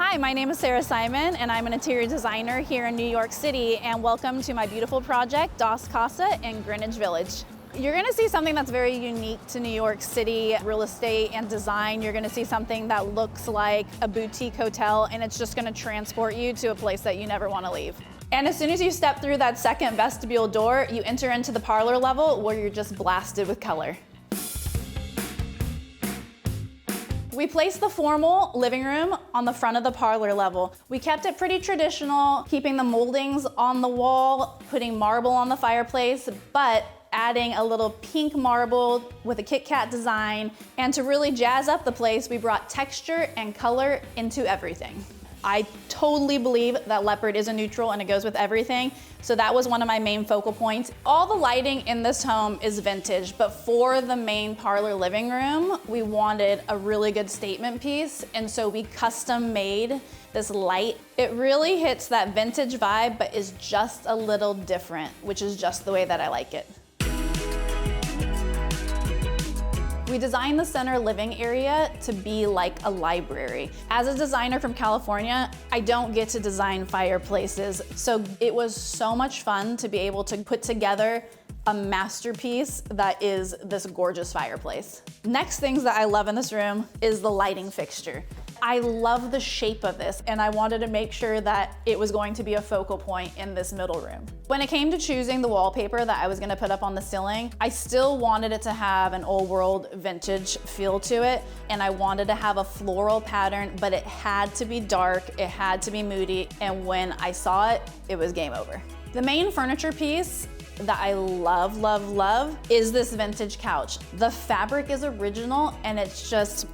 Hi, my name is Sara Simon, and I'm an interior designer here in New York City, and welcome to my beautiful project, dasCasa in Greenwich Village. You're gonna see something that's very unique to New York City real estate and design. You're gonna see something that looks like a boutique hotel, and it's just gonna transport you to a place that you never wanna leave. And as soon as you step through that second vestibule door, you enter into the parlor level where you're just blasted with color. We placed the formal living room on the front of the parlor level. We kept it pretty traditional, keeping the moldings on the wall, putting marble on the fireplace, but adding a little pink marble with a Kit Kat design. And to really jazz up the place, we brought texture and color into everything. I totally believe that leopard is a neutral and it goes with everything. So that was one of my main focal points. All the lighting in this home is vintage, but for the main parlor living room, we wanted a really good statement piece. And so we custom made this light. It really hits that vintage vibe, but is just a little different, which is just the way that I like it. We designed the center living area to be like a library. As a designer from California, I don't get to design fireplaces, so it was so much fun to be able to put together a masterpiece that is this gorgeous fireplace. Next things that I love in this room is the lighting fixture. I love the shape of this, and I wanted to make sure that it was going to be a focal point in this middle room. When it came to choosing the wallpaper that I was gonna put up on the ceiling, I still wanted it to have an old world vintage feel to it, and I wanted to have a floral pattern, but it had to be dark, it had to be moody, and when I saw it, it was game over. The main furniture piece that I love, love, love is this vintage couch. The fabric is original, and it's just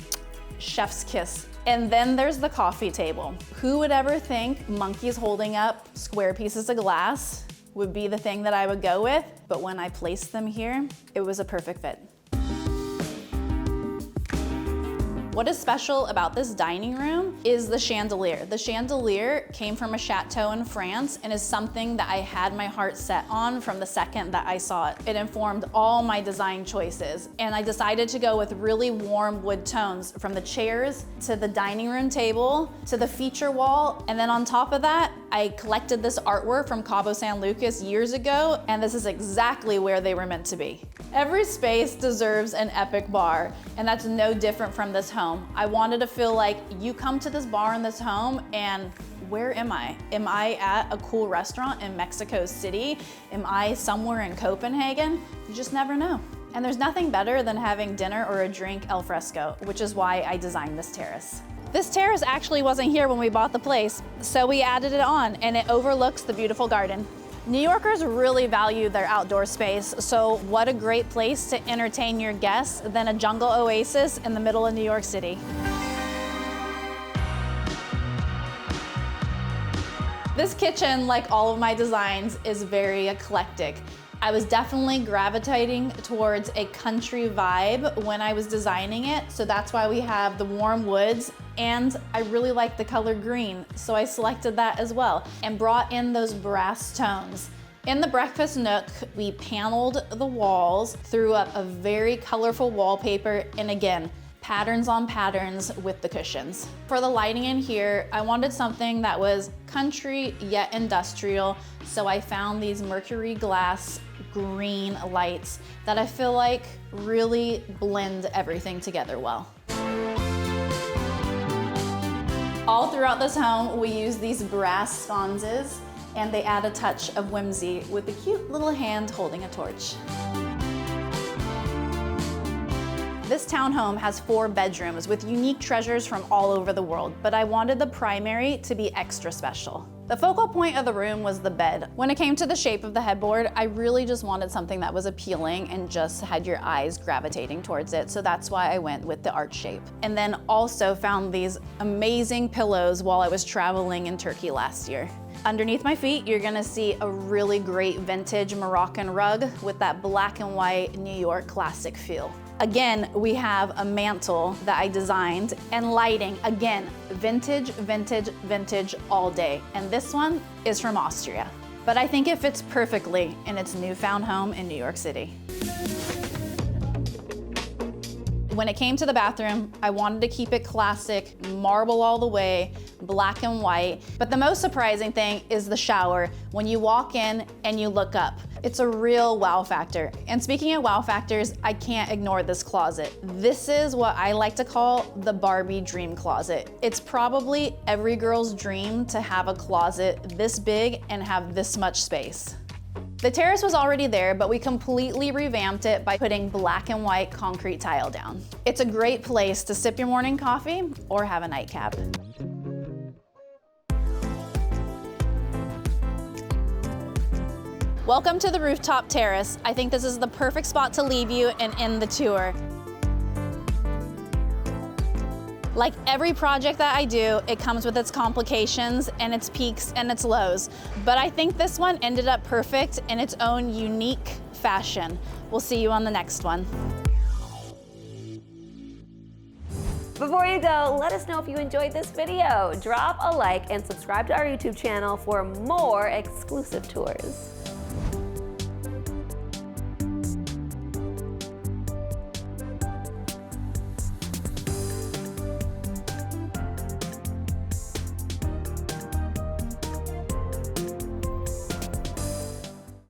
chef's kiss. And then there's the coffee table. Who would ever think monkeys holding up square pieces of glass would be the thing that I would go with? But when I placed them here, it was a perfect fit. What is special about this dining room is the chandelier. The chandelier came from a chateau in France and is something that I had my heart set on from the second that I saw it. It informed all my design choices, and I decided to go with really warm wood tones from the chairs to the dining room table to the feature wall, and then on top of that, I collected this artwork from Cabo San Lucas years ago, and this is exactly where they were meant to be. Every space deserves an epic bar, and that's no different from this home. I wanted to feel like you come to this bar in this home and where am I? Am I at a cool restaurant in Mexico City? Am I somewhere in Copenhagen? You just never know. And there's nothing better than having dinner or a drink al fresco, which is why I designed this terrace. This terrace actually wasn't here when we bought the place, so we added it on, and it overlooks the beautiful garden. New Yorkers really value their outdoor space, so what a great place to entertain your guests than a jungle oasis in the middle of New York City. This kitchen, like all of my designs, is very eclectic. I was definitely gravitating towards a country vibe when I was designing it, so that's why we have the warm woods, and I really like the color green, so I selected that as well and brought in those brass tones. In the breakfast nook, we paneled the walls, threw up a very colorful wallpaper, and again, patterns on patterns with the cushions. For the lighting in here, I wanted something that was country yet industrial, so I found these mercury glass green lights that I feel like really blend everything together well. All throughout this home, we use these brass sconces, and they add a touch of whimsy with a cute little hand holding a torch. This townhome has 4 bedrooms with unique treasures from all over the world, but I wanted the primary to be extra special. The focal point of the room was the bed. When it came to the shape of the headboard, I really just wanted something that was appealing and just had your eyes gravitating towards it, so that's why I went with the arch shape. And then also found these amazing pillows while I was traveling in Turkey last year. Underneath my feet, you're gonna see a really great vintage Moroccan rug with that black and white New York classic feel. Again, we have a mantle that I designed, and lighting, again, vintage, vintage, vintage all day. And this one is from Austria. But I think it fits perfectly in its newfound home in New York City. When it came to the bathroom, I wanted to keep it classic, marble all the way, black and white. But the most surprising thing is the shower. When you walk in and you look up, it's a real wow factor. And speaking of wow factors, I can't ignore this closet. This is what I like to call the Barbie dream closet. It's probably every girl's dream to have a closet this big and have this much space. The terrace was already there, but we completely revamped it by putting black and white concrete tile down. It's a great place to sip your morning coffee or have a nightcap. Welcome to the rooftop terrace. I think this is the perfect spot to leave you and end the tour. Like every project that I do, it comes with its complications and its peaks and its lows. But I think this one ended up perfect in its own unique fashion. We'll see you on the next one. Before you go, let us know if you enjoyed this video. Drop a like and subscribe to our YouTube channel for more exclusive tours.